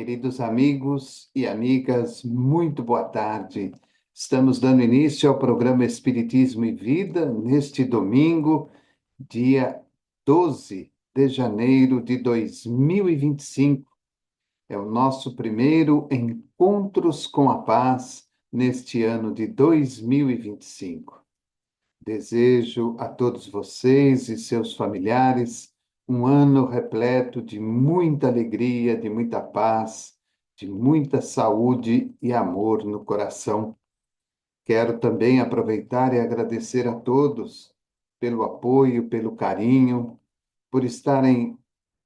Queridos amigos e amigas, muito boa tarde. Estamos dando início ao programa Espiritismo e Vida neste domingo, dia 12 de janeiro de 2025. É o nosso primeiro Encontros com a Paz neste ano de 2025. Desejo a todos vocês e seus familiares um ano repleto de muita alegria, de muita paz, de muita saúde e amor no coração. Quero também aproveitar e agradecer a todos pelo apoio, pelo carinho, por estarem,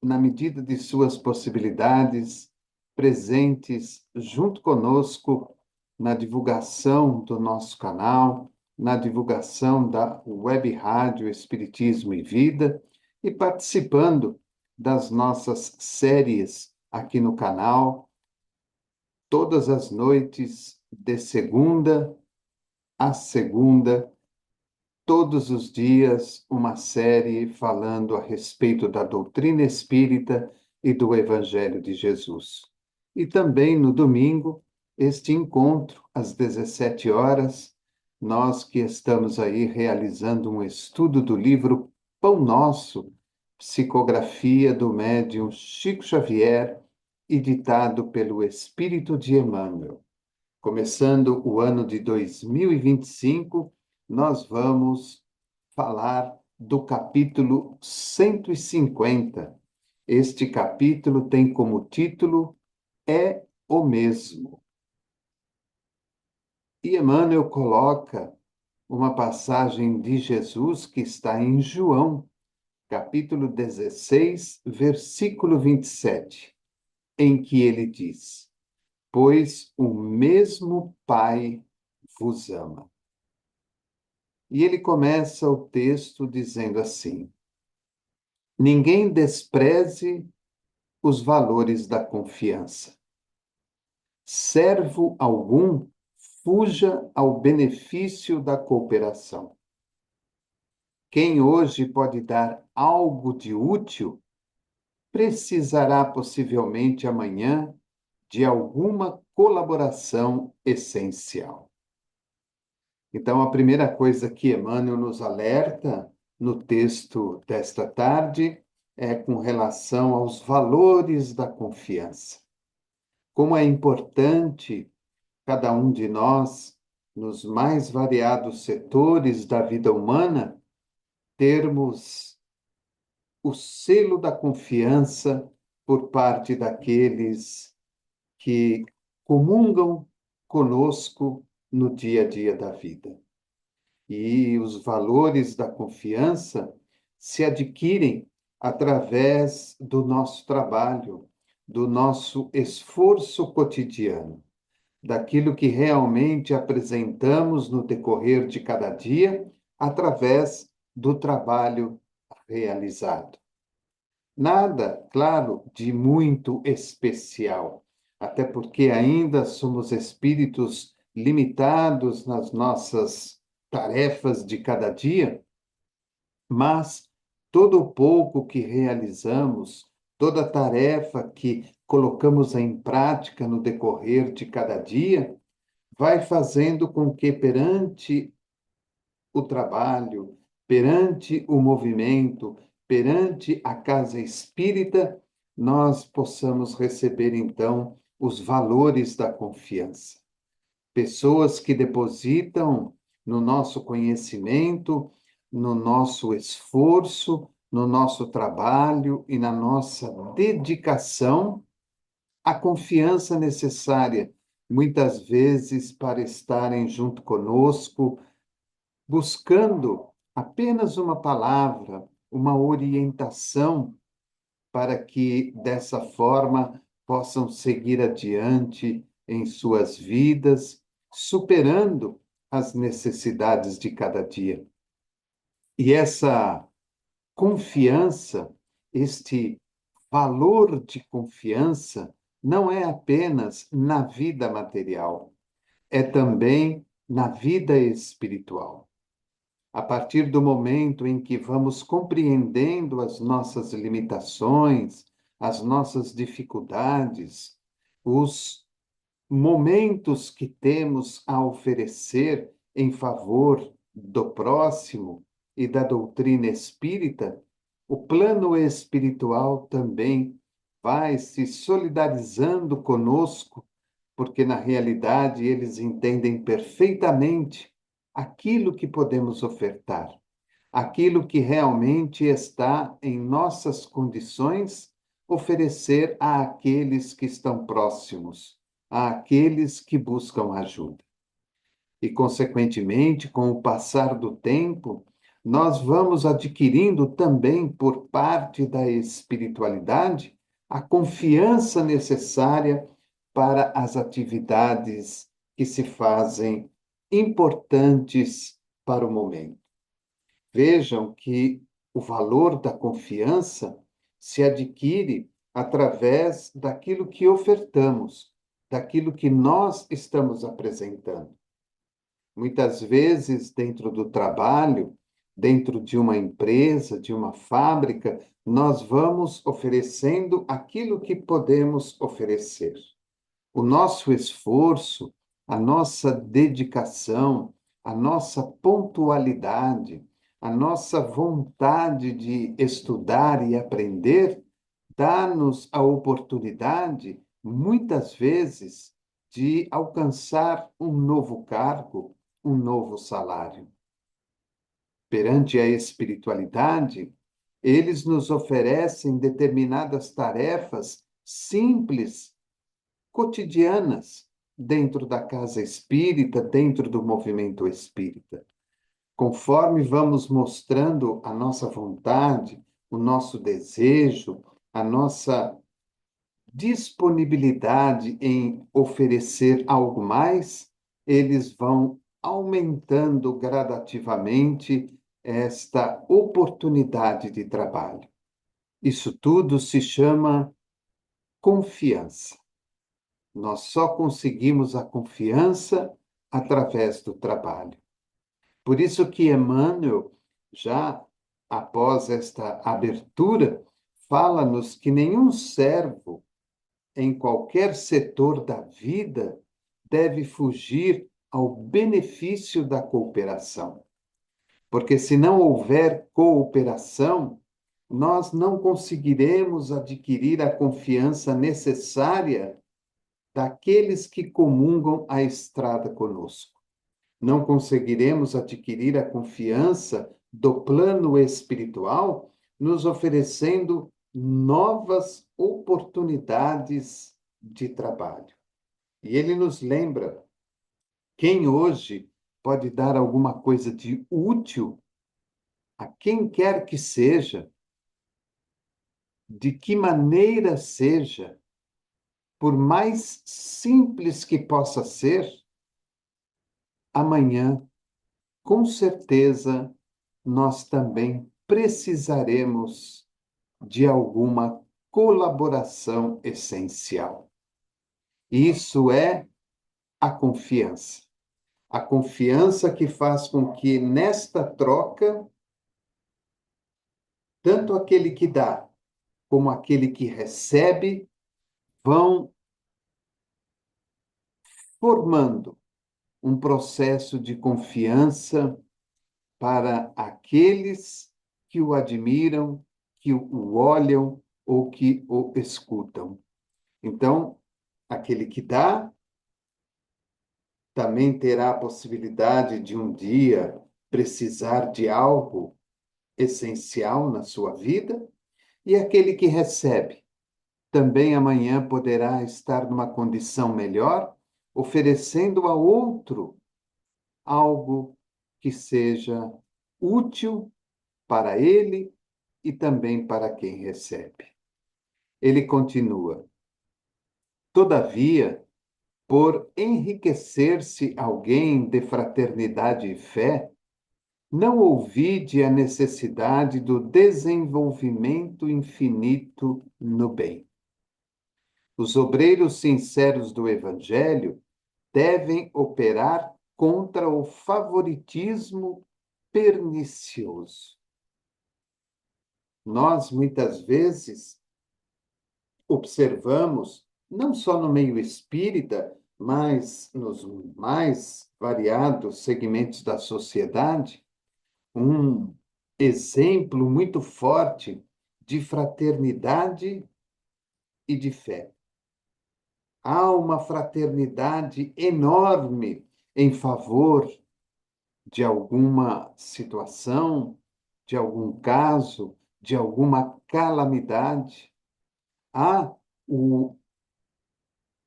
na medida de suas possibilidades, presentes junto conosco na divulgação do nosso canal, na divulgação da Web Rádio Espiritismo e Vida e participando das nossas séries aqui no canal, todas as noites, de segunda a segunda, todos os dias, uma série falando a respeito da doutrina espírita e do Evangelho de Jesus. E também no domingo, este encontro, às 17 horas, nós que estamos aí realizando um estudo do livro Pão Nosso, psicografia do médium Chico Xavier, editado pelo Espírito de Emmanuel. Começando o ano de 2025, nós vamos falar do capítulo 150. Este capítulo tem como título É o Mesmo. E Emmanuel coloca uma passagem de Jesus que está em João, capítulo 16, versículo 27, em que ele diz: Pois o mesmo Pai vos ama. E ele começa o texto dizendo assim: Ninguém despreze os valores da confiança. Servo algum fuja ao benefício da cooperação. Quem hoje pode dar algo de útil, precisará possivelmente amanhã de alguma colaboração essencial. Então, a primeira coisa que Emmanuel nos alerta no texto desta tarde é com relação aos valores da confiança. Como é importante cada um de nós, nos mais variados setores da vida humana, termos o selo da confiança por parte daqueles que comungam conosco no dia a dia da vida. E os valores da confiança se adquirem através do nosso trabalho, do nosso esforço cotidiano, daquilo que realmente apresentamos no decorrer de cada dia, através do trabalho realizado. Nada, claro, de muito especial, até porque ainda somos espíritos limitados nas nossas tarefas de cada dia, mas todo o pouco que realizamos, toda tarefa que colocamos em prática no decorrer de cada dia, vai fazendo com que perante o trabalho, perante o movimento, perante a casa espírita, nós possamos receber então os valores da confiança. Pessoas que depositam no nosso conhecimento, no nosso esforço, no nosso trabalho e na nossa dedicação a confiança necessária, muitas vezes para estarem junto conosco, buscando apenas uma palavra, uma orientação, para que dessa forma possam seguir adiante em suas vidas, superando as necessidades de cada dia. E essa confiança, este valor de confiança, não é apenas na vida material, é também na vida espiritual. A partir do momento em que vamos compreendendo as nossas limitações, as nossas dificuldades, os momentos que temos a oferecer em favor do próximo e da doutrina espírita, o plano espiritual também vai se solidarizando conosco, porque na realidade eles entendem perfeitamente aquilo que podemos ofertar, aquilo que realmente está em nossas condições oferecer àqueles que estão próximos, àqueles que buscam ajuda. E, consequentemente, com o passar do tempo, nós vamos adquirindo também, por parte da espiritualidade, a confiança necessária para as atividades que se fazem importantes para o momento. Vejam que o valor da confiança se adquire através daquilo que ofertamos, daquilo que nós estamos apresentando. Muitas vezes, dentro do trabalho, dentro de uma empresa, de uma fábrica, nós vamos oferecendo aquilo que podemos oferecer. O nosso esforço, a nossa dedicação, a nossa pontualidade, a nossa vontade de estudar e aprender, dá-nos a oportunidade, muitas vezes, de alcançar um novo cargo, um novo salário. Perante a espiritualidade, eles nos oferecem determinadas tarefas simples, cotidianas, dentro da casa espírita, dentro do movimento espírita. Conforme vamos mostrando a nossa vontade, o nosso desejo, a nossa disponibilidade em oferecer algo mais, eles vão aumentando gradativamente esta oportunidade de trabalho. Isso tudo se chama confiança. Nós só conseguimos a confiança através do trabalho. Por isso que Emmanuel, já após esta abertura, fala-nos que nenhum servo, em qualquer setor da vida, deve fugir ao benefício da cooperação. Porque se não houver cooperação, nós não conseguiremos adquirir a confiança necessária daqueles que comungam a estrada conosco. Não conseguiremos adquirir a confiança do plano espiritual, nos oferecendo novas oportunidades de trabalho. E ele nos lembra: quem hoje pode dar alguma coisa de útil a quem quer que seja, de que maneira seja, por mais simples que possa ser, amanhã, com certeza, nós também precisaremos de alguma colaboração essencial. Isso é a confiança. A confiança que faz com que, nesta troca, tanto aquele que dá como aquele que recebe vão formando um processo de confiança para aqueles que o admiram, que o olham ou que o escutam. Então, aquele que dá também terá a possibilidade de um dia precisar de algo essencial na sua vida, e aquele que recebe também amanhã poderá estar numa condição melhor, oferecendo a outro algo que seja útil para ele e também para quem recebe. Ele continua: todavia, por enriquecer-se alguém de fraternidade e fé, não ouvide a necessidade do desenvolvimento infinito no bem. Os obreiros sinceros do Evangelho devem operar contra o favoritismo pernicioso. Nós, muitas vezes, observamos não só no meio espírita, mas nos mais variados segmentos da sociedade, um exemplo muito forte de fraternidade e de fé. Há uma fraternidade enorme em favor de alguma situação, de algum caso, de alguma calamidade. Há o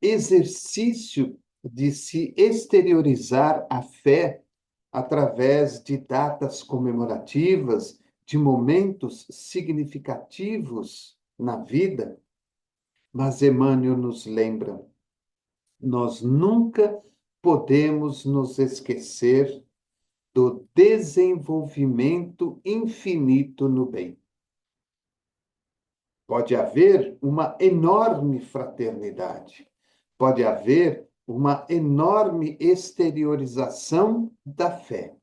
exercício de se exteriorizar a fé através de datas comemorativas, de momentos significativos na vida. Mas Emmanuel nos lembra, nós nunca podemos nos esquecer do desenvolvimento infinito no bem. Pode haver uma enorme fraternidade, pode haver uma enorme exteriorização da fé,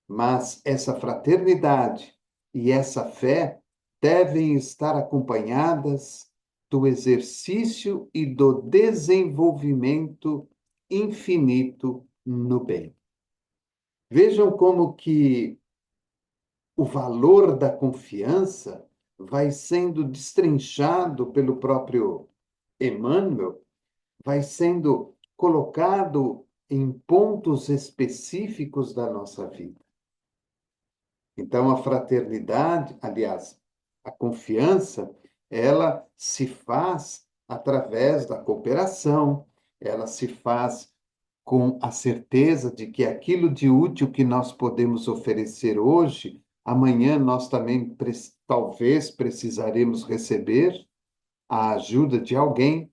mas essa fraternidade e essa fé devem estar acompanhadas do exercício e do desenvolvimento infinito no bem. Vejam como que o valor da confiança vai sendo destrinchado pelo próprio Emmanuel, vai sendo colocado em pontos específicos da nossa vida. Então, a fraternidade, aliás, a confiança, ela se faz através da cooperação, ela se faz com a certeza de que aquilo de útil que nós podemos oferecer hoje, amanhã nós também talvez precisaremos receber a ajuda de alguém.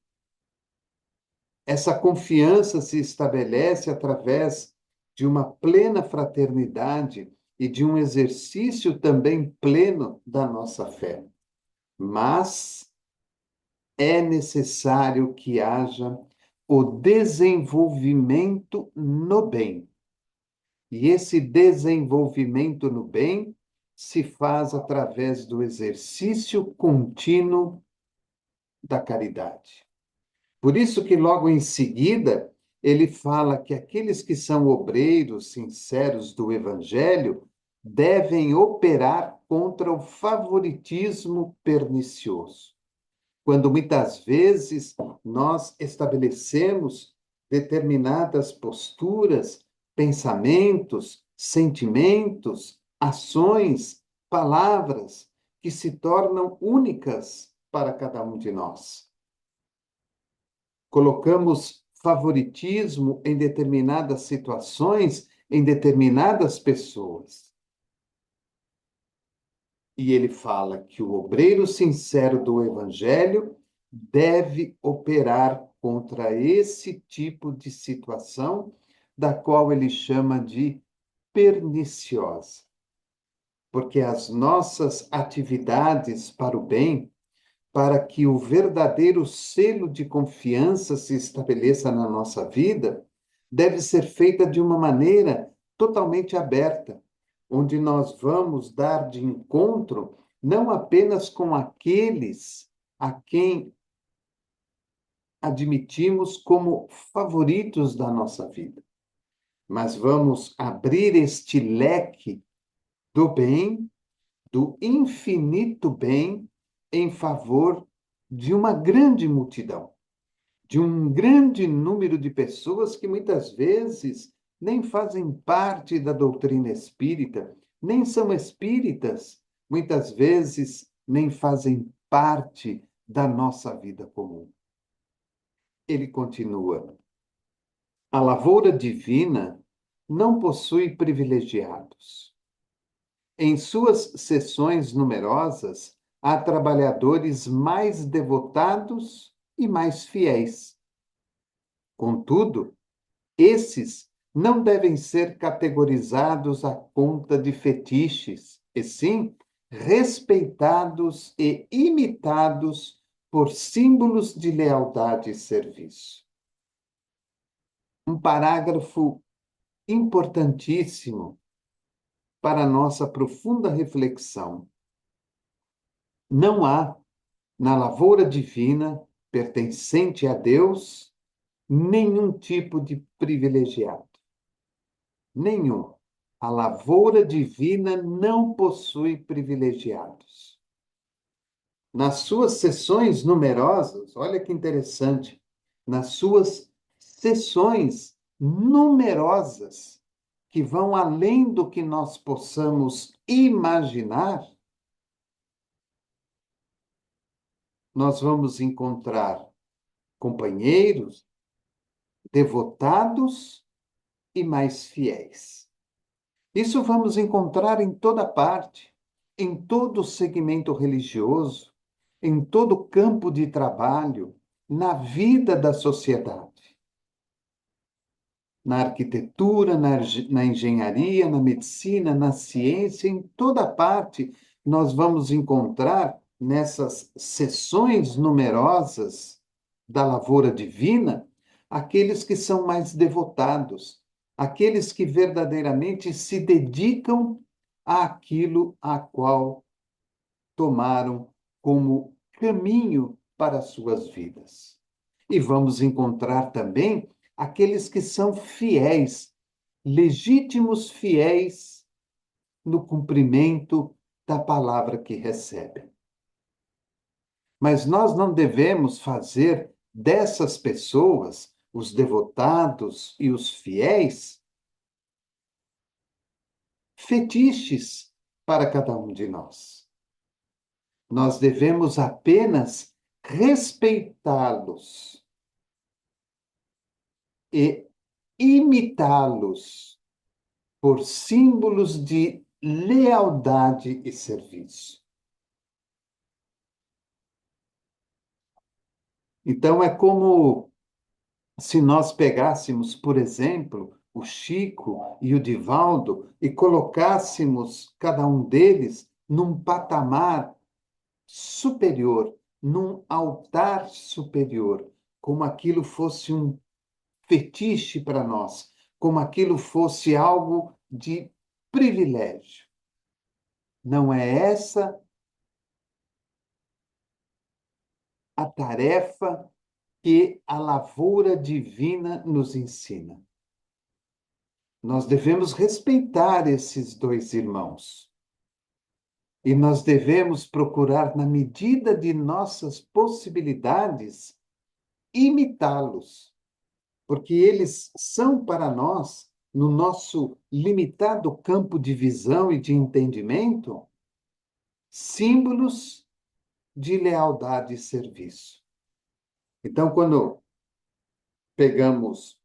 Essa confiança se estabelece através de uma plena fraternidade e de um exercício também pleno da nossa fé. Mas é necessário que haja o desenvolvimento no bem. E esse desenvolvimento no bem se faz através do exercício contínuo da caridade. Por isso que logo em seguida ele fala que aqueles que são obreiros sinceros do evangelho devem operar contra o favoritismo pernicioso. Quando muitas vezes nós estabelecemos determinadas posturas, pensamentos, sentimentos, ações, palavras que se tornam únicas para cada um de nós. Colocamos favoritismo em determinadas situações, em determinadas pessoas. E ele fala que o obreiro sincero do Evangelho deve operar contra esse tipo de situação, da qual ele chama de perniciosa. Porque as nossas atividades para o bem, para que o verdadeiro selo de confiança se estabeleça na nossa vida, deve ser feita de uma maneira totalmente aberta, onde nós vamos dar de encontro não apenas com aqueles a quem admitimos como favoritos da nossa vida, mas vamos abrir este leque do bem, do infinito bem, em favor de uma grande multidão, de um grande número de pessoas que muitas vezes nem fazem parte da doutrina espírita, nem são espíritas, muitas vezes nem fazem parte da nossa vida comum. Ele continua: a lavoura divina não possui privilegiados. Em suas sessões numerosas, há trabalhadores mais devotados e mais fiéis. Contudo, esses não devem ser categorizados à conta de fetiches, e sim respeitados e imitados por símbolos de lealdade e serviço. Um parágrafo importantíssimo para a nossa profunda reflexão. Não há, na lavoura divina, pertencente a Deus, nenhum tipo de privilegiado. Nenhum. A lavoura divina não possui privilegiados. Nas suas sessões numerosas, olha que interessante, nas suas sessões numerosas, que vão além do que nós possamos imaginar, nós vamos encontrar companheiros devotados e mais fiéis. Isso vamos encontrar em toda parte, em todo segmento religioso, em todo campo de trabalho, na vida da sociedade. Na arquitetura, na engenharia, na medicina, na ciência, em toda parte, nós vamos encontrar nessas sessões numerosas da lavoura divina aqueles que são mais devotados, aqueles que verdadeiramente se dedicam àquilo a qual tomaram como caminho para as suas vidas. E vamos encontrar também aqueles que são fiéis, legítimos fiéis no cumprimento da palavra que recebem. Mas nós não devemos fazer dessas pessoas, os devotados e os fiéis, fetiches para cada um de nós. Nós devemos apenas respeitá-los e imitá-los por símbolos de lealdade e serviço. Então, é como se nós pegássemos, por exemplo, o Chico e o Divaldo e colocássemos cada um deles num patamar superior, num altar superior, como aquilo fosse um fetiche para nós, como aquilo fosse algo de privilégio. Não é essa a tarefa que a lavoura divina nos ensina. Nós devemos respeitar esses dois irmãos. E nós devemos procurar, na medida de nossas possibilidades, imitá-los, porque eles são para nós, no nosso limitado campo de visão e de entendimento, símbolos de lealdade e serviço. Então, quando pegamos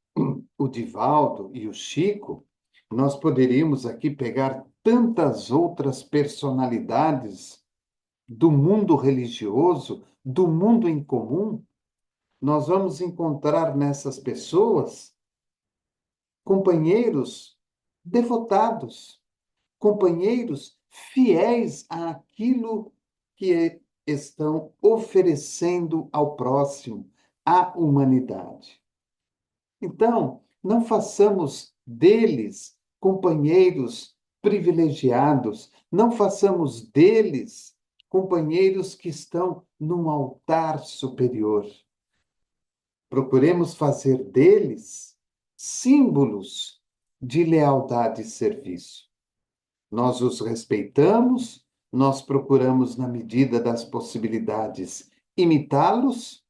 o Divaldo e o Chico, nós poderíamos aqui pegar tantas outras personalidades do mundo religioso, do mundo em comum. Nós vamos encontrar nessas pessoas companheiros devotados, companheiros fiéis àquilo que estão oferecendo ao próximo, à humanidade. Então, não façamos deles companheiros privilegiados, não façamos deles companheiros que estão num altar superior. Procuremos fazer deles símbolos de lealdade e serviço. Nós os respeitamos, nós procuramos, na medida das possibilidades, imitá-los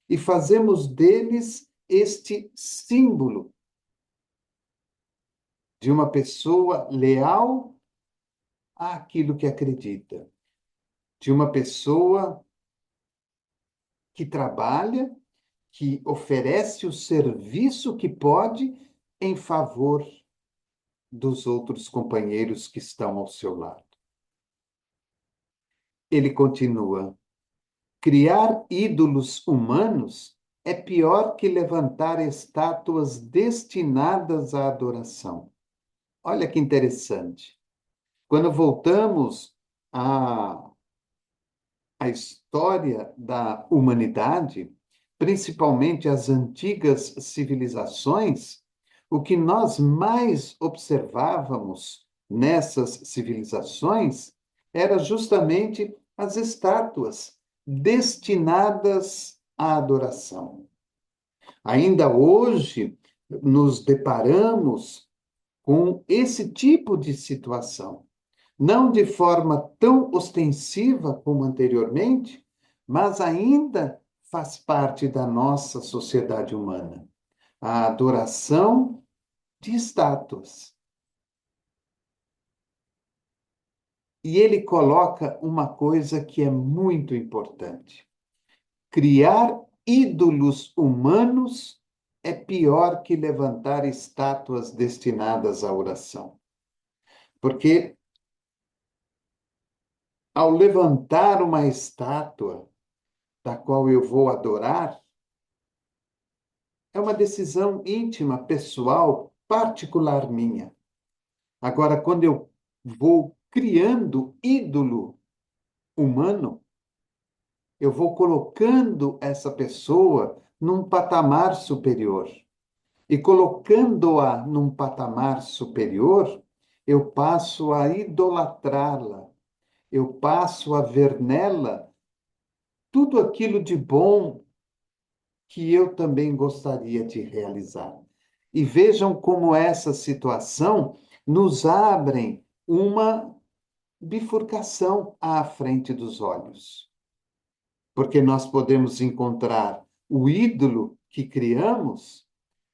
e fazemos deles este símbolo de uma pessoa leal àquilo que acredita, de uma pessoa que trabalha, que oferece o serviço que pode em favor dos outros companheiros que estão ao seu lado. Ele continua: criar ídolos humanos é pior que levantar estátuas destinadas à adoração. Olha que interessante. Quando voltamos à história da humanidade, principalmente as antigas civilizações, o que nós mais observávamos nessas civilizações era justamente as estátuas destinadas à adoração. Ainda hoje, nos deparamos com esse tipo de situação. Não de forma tão ostensiva como anteriormente, mas ainda faz parte da nossa sociedade humana. A adoração de estátuas. E ele coloca uma coisa que é muito importante. Criar ídolos humanos é pior que levantar estátuas destinadas à oração. Porque ao levantar uma estátua da qual eu vou adorar, é uma decisão íntima, pessoal, particular minha. Agora, quando eu vou criando ídolo humano, eu vou colocando essa pessoa num patamar superior. E colocando-a num patamar superior, eu passo a idolatrá-la, eu passo a ver nela tudo aquilo de bom que eu também gostaria de realizar. E vejam como essa situação nos abre uma bifurcação à frente dos olhos. Porque nós podemos encontrar o ídolo que criamos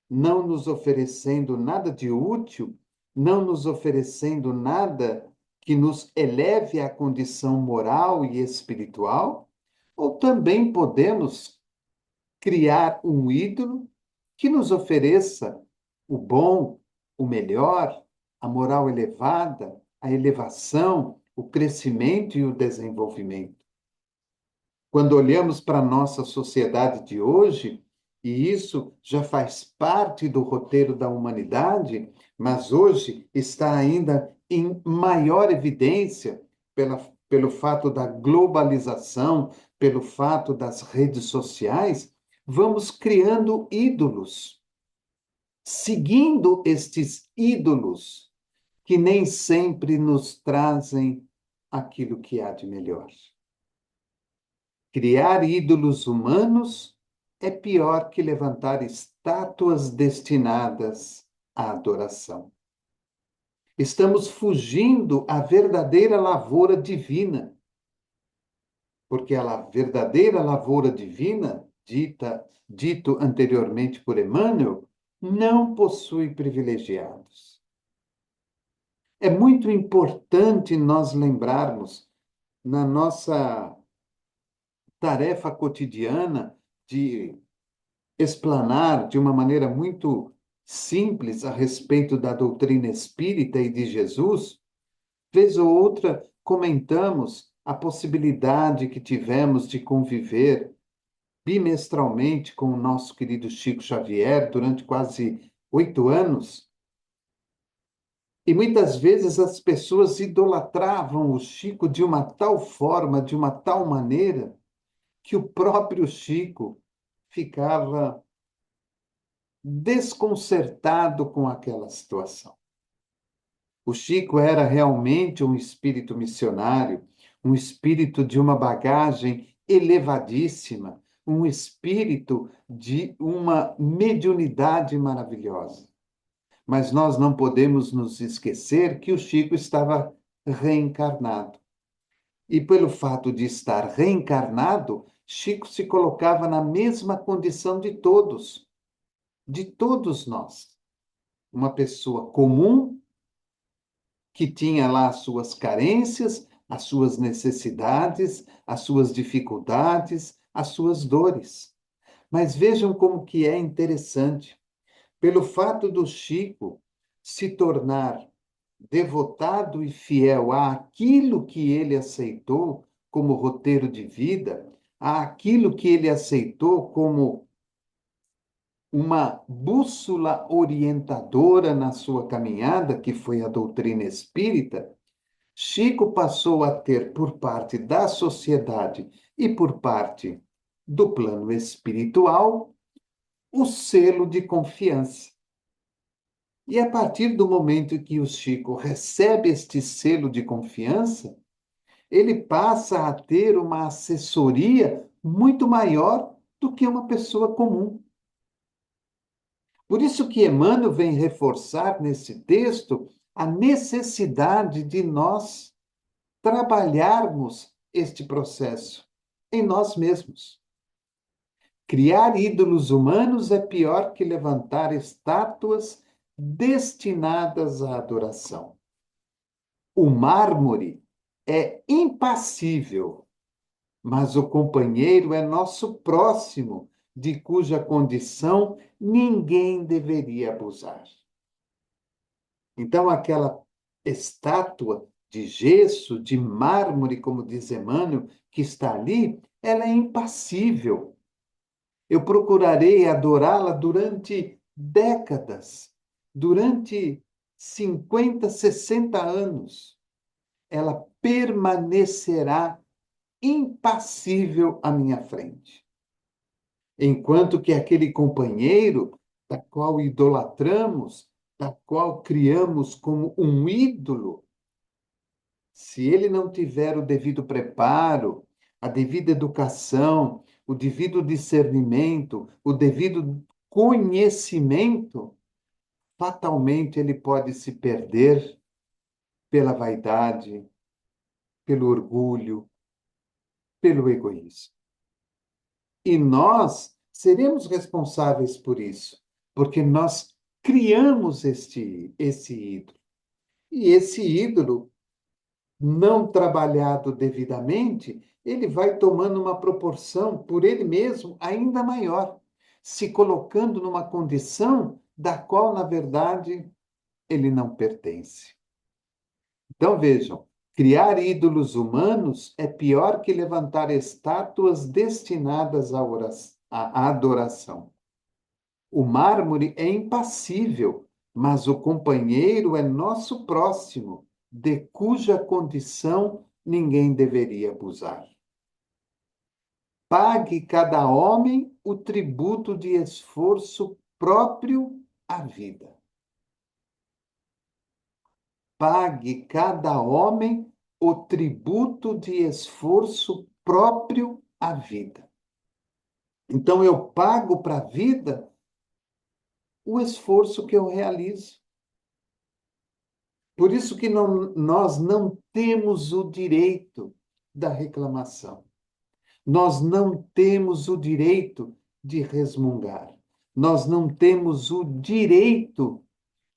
não nos oferecendo nada de útil, não nos oferecendo nada que nos eleve à condição moral e espiritual, ou também podemos criar um ídolo que nos ofereça o bom, o melhor, a moral elevada, a elevação, o crescimento e o desenvolvimento. Quando olhamos para a nossa sociedade de hoje, e isso já faz parte do roteiro da humanidade, mas hoje está ainda em maior evidência pelo fato da globalização, pelo fato das redes sociais, vamos criando ídolos, seguindo estes ídolos que nem sempre nos trazem aquilo que há de melhor. Criar ídolos humanos é pior que levantar estátuas destinadas à adoração. Estamos fugindo à verdadeira lavoura divina, porque a verdadeira lavoura divina, dito anteriormente por Emmanuel, não possui privilegiados. É muito importante nós lembrarmos na nossa tarefa cotidiana de explanar de uma maneira muito simples a respeito da doutrina espírita e de Jesus, vez ou outra comentamos a possibilidade que tivemos de conviver bimestralmente com o nosso querido Chico Xavier durante quase 8 anos. E muitas vezes as pessoas idolatravam o Chico de uma tal forma, de uma tal maneira, que o próprio Chico ficava desconcertado com aquela situação. O Chico era realmente um espírito missionário, um espírito de uma bagagem elevadíssima, um espírito de uma mediunidade maravilhosa. Mas nós não podemos nos esquecer que o Chico estava reencarnado. E pelo fato de estar reencarnado, Chico se colocava na mesma condição de todos nós. Uma pessoa comum que tinha lá as suas carências, as suas necessidades, as suas dificuldades, as suas dores. Mas vejam como que é interessante. Pelo fato do Chico se tornar devotado e fiel àquilo que ele aceitou como roteiro de vida, àquilo que ele aceitou como uma bússola orientadora na sua caminhada, que foi a doutrina espírita, Chico passou a ter, por parte da sociedade e por parte do plano espiritual, o selo de confiança. E a partir do momento que o Chico recebe este selo de confiança, ele passa a ter uma assessoria muito maior do que uma pessoa comum. Por isso que Emmanuel vem reforçar nesse texto a necessidade de nós trabalharmos este processo em nós mesmos. Criar ídolos humanos é pior que levantar estátuas destinadas à adoração. O mármore é impassível, mas o companheiro é nosso próximo, de cuja condição ninguém deveria abusar. Então, aquela estátua de gesso, de mármore, como diz Emmanuel, que está ali, ela é impassível. Eu procurarei adorá-la durante décadas, durante 50, 60 anos. Ela permanecerá impassível à minha frente. Enquanto que aquele companheiro, da qual idolatramos, da qual criamos como um ídolo, se ele não tiver o devido preparo, a devida educação, o devido discernimento, o devido conhecimento, fatalmente ele pode se perder pela vaidade, pelo orgulho, pelo egoísmo. E nós seremos responsáveis por isso, porque nós criamos esse ídolo. E esse ídolo, não trabalhado devidamente, ele vai tomando uma proporção por ele mesmo ainda maior, se colocando numa condição da qual, na verdade, ele não pertence. Então vejam, criar ídolos humanos é pior que levantar estátuas destinadas à adoração. O mármore é impassível, mas o companheiro é nosso próximo, de cuja condição ninguém deveria abusar. Pague cada homem o tributo de esforço próprio à vida. Pague cada homem o tributo de esforço próprio à vida. Então, eu pago para a vida o esforço que eu realizo. Por isso que nós não temos o direito da reclamação. Nós não temos o direito de resmungar. Nós não temos o direito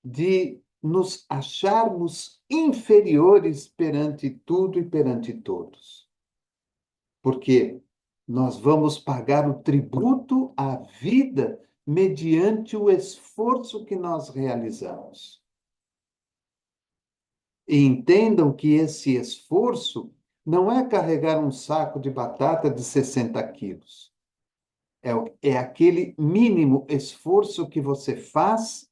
de nos acharmos inferiores perante tudo e perante todos. Porque nós vamos pagar o tributo à vida mediante o esforço que nós realizamos. E entendam que esse esforço não é carregar um saco de batata de 60 quilos. É aquele mínimo esforço que você faz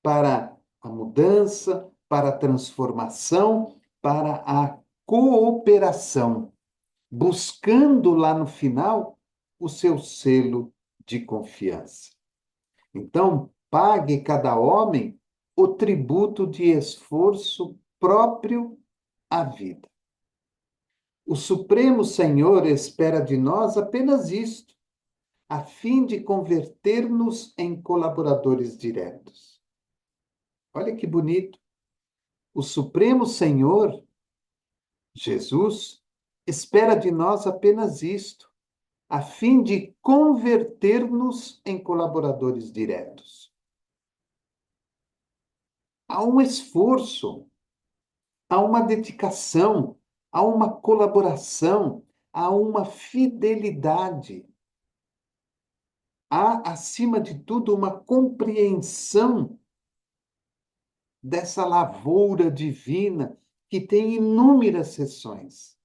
para a mudança, para a transformação, para a cooperação, buscando lá no final o seu selo de confiança. Então, pague cada homem o tributo de esforço próprio à vida. O Supremo Senhor espera de nós apenas isto, a fim de converter-nos em colaboradores diretos. Olha que bonito. O Supremo Senhor, Jesus, espera de nós apenas isto, a fim de converter-nos em colaboradores diretos. Há um esforço, há uma dedicação, há uma colaboração, há uma fidelidade. Há, acima de tudo, uma compreensão dessa lavoura divina que tem inúmeras seções.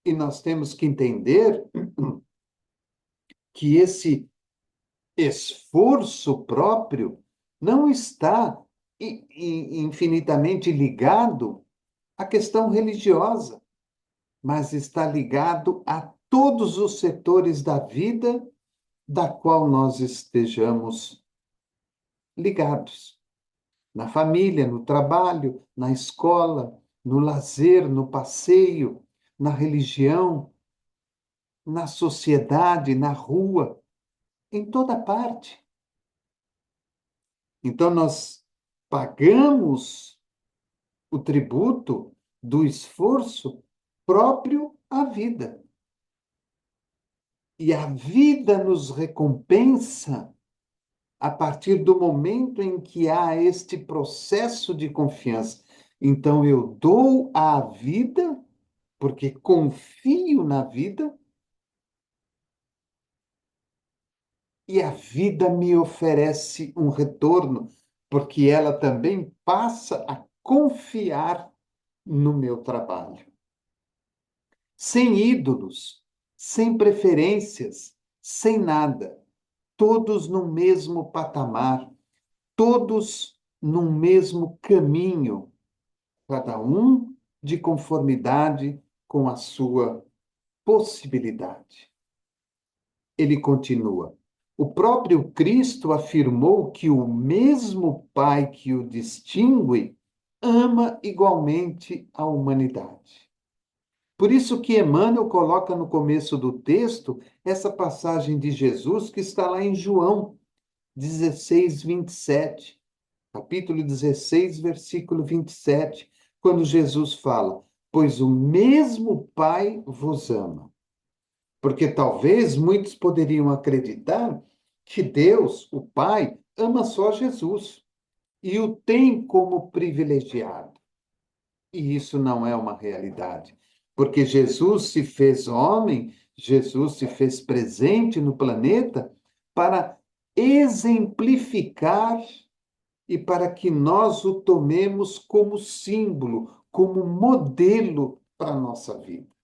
E nós temos que entender que esse esforço próprio não está infinitamente ligado à questão religiosa, mas está ligado a todos os setores da vida da qual nós estejamos ligados. Na família, no trabalho, na escola, no lazer, no passeio, na religião. na sociedade, na rua, em toda parte. Então, nós pagamos o tributo do esforço próprio à vida. E a vida nos recompensa a partir do momento em que há este processo de confiança. Então, eu dou à vida, porque confio na vida, e a vida me oferece um retorno, porque ela também passa a confiar no meu trabalho. Sem ídolos, sem preferências, sem nada, todos no mesmo patamar, todos no mesmo caminho, cada um de conformidade com a sua possibilidade. Ele continua. O próprio Cristo afirmou que o mesmo Pai que o distingue ama igualmente a humanidade. Por isso que Emmanuel coloca no começo do texto essa passagem de Jesus que está lá em João 16, 27, capítulo 16, versículo 27, quando Jesus fala: Pois o mesmo Pai vos ama. Porque talvez muitos poderiam acreditar que Deus, o Pai, ama só Jesus e o tem como privilegiado. E isso não é uma realidade, porque Jesus se fez homem, Jesus se fez presente no planeta para exemplificar e para que nós o tomemos como símbolo, como modelo para a nossa vida.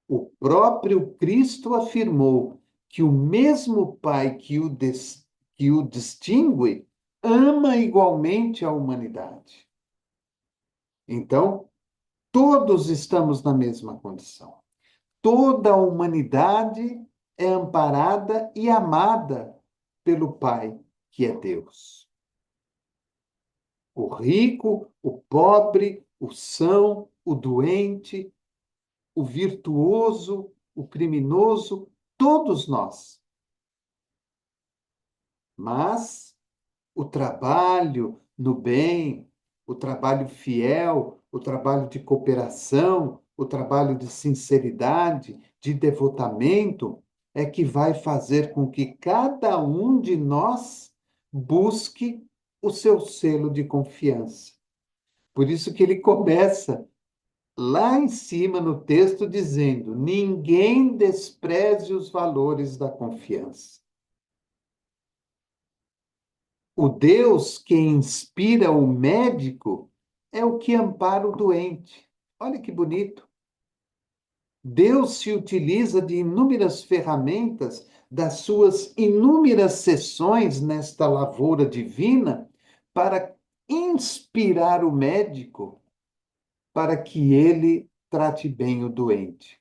O próprio Cristo afirmou que o mesmo Pai que o distingue ama igualmente a humanidade. Então, todos estamos na mesma condição. Toda a humanidade é amparada e amada pelo Pai, que é Deus. O rico, o pobre, o são, o doente, o virtuoso, o criminoso, todos nós. Mas o trabalho no bem, o trabalho fiel, o trabalho de cooperação, o trabalho de sinceridade, de devotamento, é que vai fazer com que cada um de nós busque o seu selo de confiança. Por isso que ele começa lá em cima no texto dizendo: ninguém despreze os valores da confiança. O Deus que inspira o médico é o que ampara o doente. Olha que bonito. Deus se utiliza de inúmeras ferramentas, das suas inúmeras sessões nesta lavoura divina, para inspirar o médico para que ele trate bem o doente.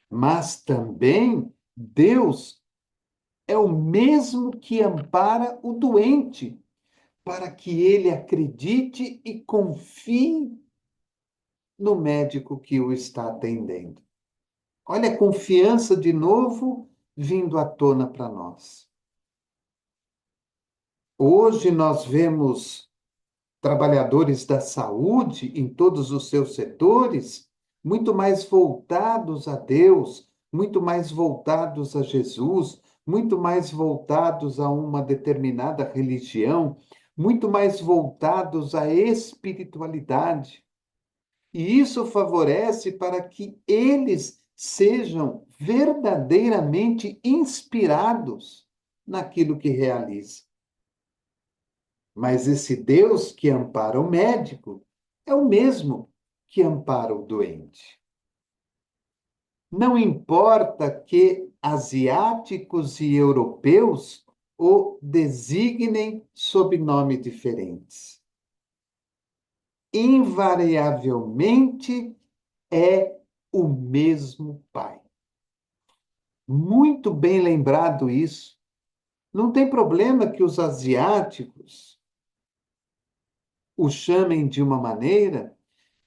Mas também Deus é o mesmo que ampara o doente, para que ele acredite e confie no médico que o está atendendo. Olha a confiança de novo vindo à tona para nós. Hoje nós vemos trabalhadores da saúde em todos os seus setores muito mais voltados a Deus, muito mais voltados a Jesus, muito mais voltados a uma determinada religião, muito mais voltados à espiritualidade. E isso favorece para que eles sejam verdadeiramente inspirados naquilo que realizam. Mas esse Deus que ampara o médico é o mesmo que ampara o doente. Não importa que asiáticos e europeus o designem sob nomes diferentes. Invariavelmente é o mesmo Pai. Muito bem lembrado isso. Não tem problema que os asiáticos o chamem de uma maneira,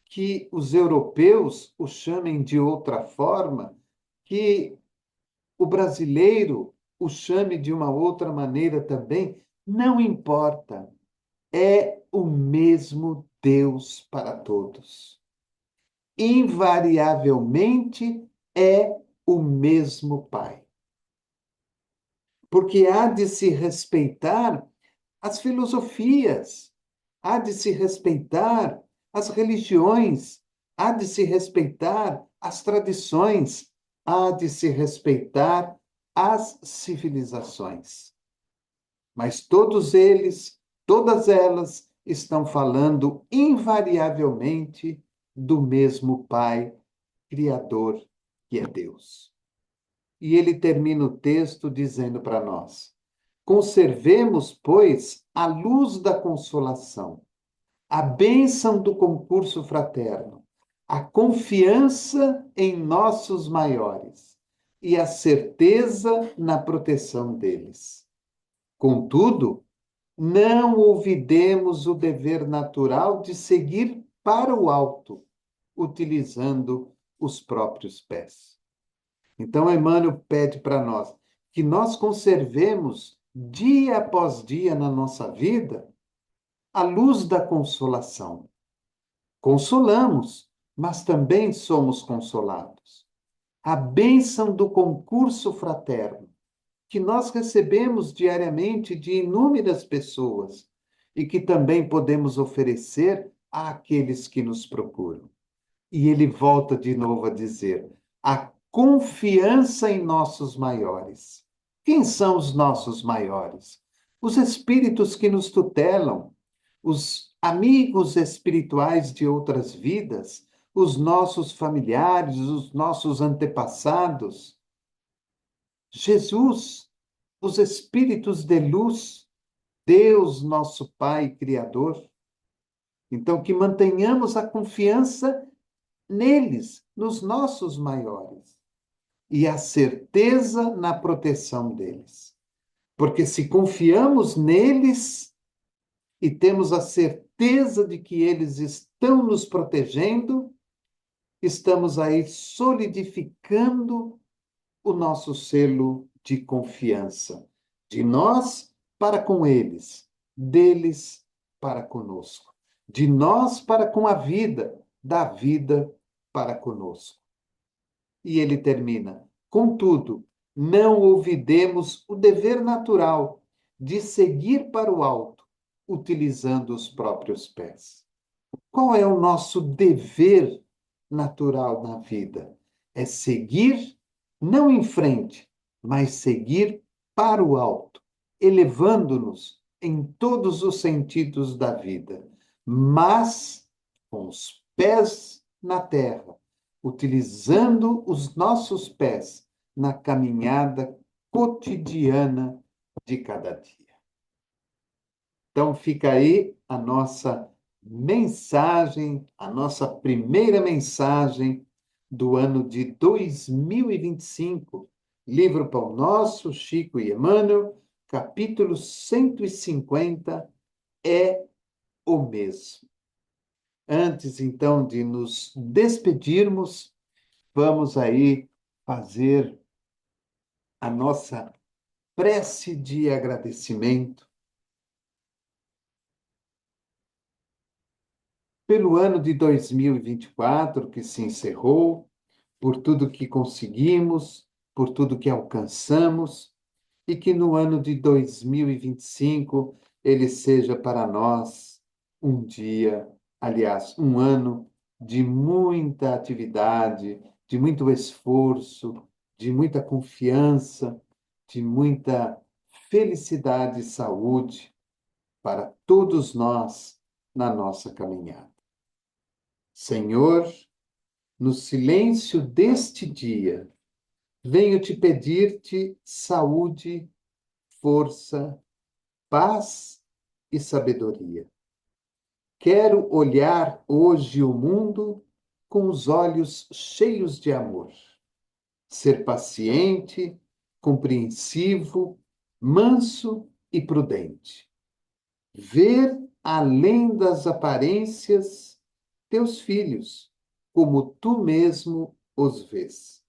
que os europeus o chamem de outra forma, que o brasileiro o chame de uma outra maneira também, não importa. É o mesmo Deus para todos. Invariavelmente é o mesmo Pai. Porque há de se respeitar as filosofias, há de se respeitar as religiões, há de se respeitar as tradições, há de se respeitar as civilizações. Mas todos eles, todas elas, estão falando invariavelmente do mesmo Pai Criador, que é Deus. E ele termina o texto dizendo para nós: conservemos, pois, a luz da consolação, a bênção do concurso fraterno, a confiança em nossos maiores e a certeza na proteção deles. Contudo, não olvidemos o dever natural de seguir para o alto, utilizando os próprios pés. Então, Emmanuel pede para nós que nós conservemos, dia após dia na nossa vida, a luz da consolação. Consolamos, mas também somos consolados. A bênção do concurso fraterno, que nós recebemos diariamente de inúmeras pessoas e que também podemos oferecer àqueles que nos procuram. E ele volta de novo a dizer: a confiança em nossos maiores. Quem são os nossos maiores? Os espíritos que nos tutelam, os amigos espirituais de outras vidas, os nossos familiares, os nossos antepassados. Jesus, os espíritos de luz, Deus, nosso Pai Criador. Então, que mantenhamos a confiança neles, nos nossos maiores, e a certeza na proteção deles. Porque se confiamos neles e temos a certeza de que eles estão nos protegendo, estamos aí solidificando o nosso selo de confiança, de nós para com eles, deles para conosco, de nós para com a vida, da vida para conosco. E ele termina: contudo, não olvidemos o dever natural de seguir para o alto, utilizando os próprios pés. Qual é o nosso dever natural na vida? É seguir, não em frente, mas seguir para o alto, elevando-nos em todos os sentidos da vida, mas com os pés na terra, utilizando os nossos pés na caminhada cotidiana de cada dia. Então fica aí a nossa mensagem, a nossa primeira mensagem do ano de 2025. Livro Pão Nosso, Chico e Emmanuel, capítulo 150, é o mesmo. Antes, então, de nos despedirmos, vamos aí fazer a nossa prece de agradecimento pelo ano de 2024 que se encerrou, por tudo que conseguimos, por tudo que alcançamos, e que no ano de 2025 ele seja para nós um dia, aliás, um ano de muita atividade, de muito esforço, de muita confiança, de muita felicidade e saúde para todos nós na nossa caminhada. Senhor, no silêncio deste dia, venho te pedir-te saúde, força, paz e sabedoria. Quero olhar hoje o mundo com os olhos cheios de amor, ser paciente, compreensivo, manso e prudente. Ver além das aparências teus filhos, como tu mesmo os vês.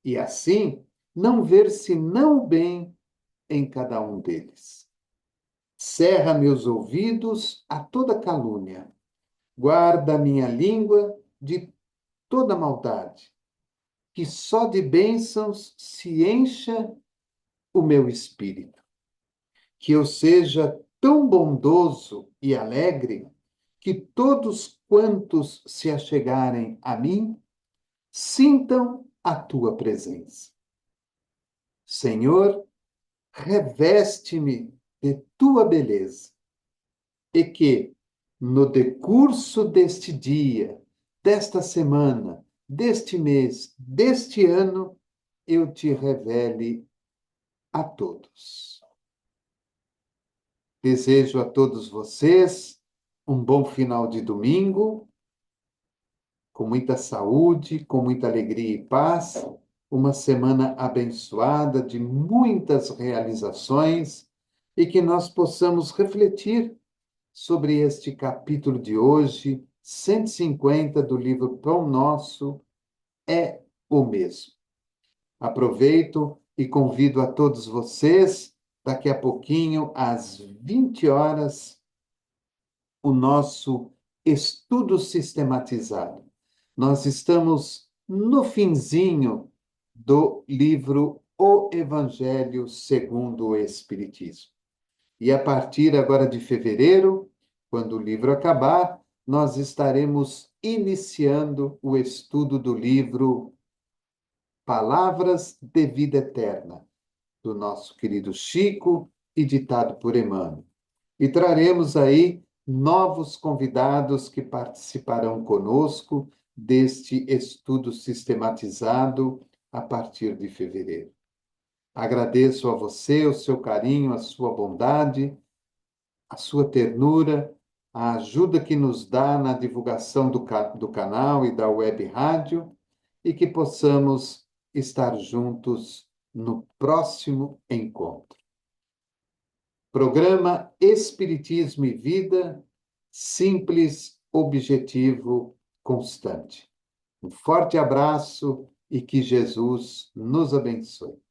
e assim não ver senão o bem em cada um deles. Cerra meus ouvidos a toda calúnia, guarda minha língua de toda maldade, que só de bênçãos se encha o meu espírito. Que eu seja tão bondoso e alegre que todos quantos se achegarem a mim sintam a tua presença. Senhor, reveste-me de tua beleza e que, no decurso deste dia, desta semana, deste mês, deste ano, eu te revele a todos. Desejo a todos vocês um bom final de domingo, com muita saúde, com muita alegria e paz, uma semana abençoada de muitas realizações e que nós possamos refletir sobre este capítulo de hoje, 150 do livro Pão Nosso, é o mesmo. Aproveito e convido a todos vocês, daqui a pouquinho, às 20 horas, o nosso estudo sistematizado. Nós estamos no finzinho do livro O Evangelho segundo o Espiritismo. E a partir agora de fevereiro, quando o livro acabar, nós estaremos iniciando o estudo do livro Palavras de Vida Eterna, do nosso querido Chico e ditado por Emmanuel. E traremos aí novos convidados que participarão conosco deste estudo sistematizado a partir de fevereiro. Agradeço a você o seu carinho, a sua bondade, a sua ternura, a ajuda que nos dá na divulgação do canal e da web rádio e que possamos estar juntos no próximo encontro. Programa Espiritismo e Vida, simples, objetivo, constante. Um forte abraço e que Jesus nos abençoe.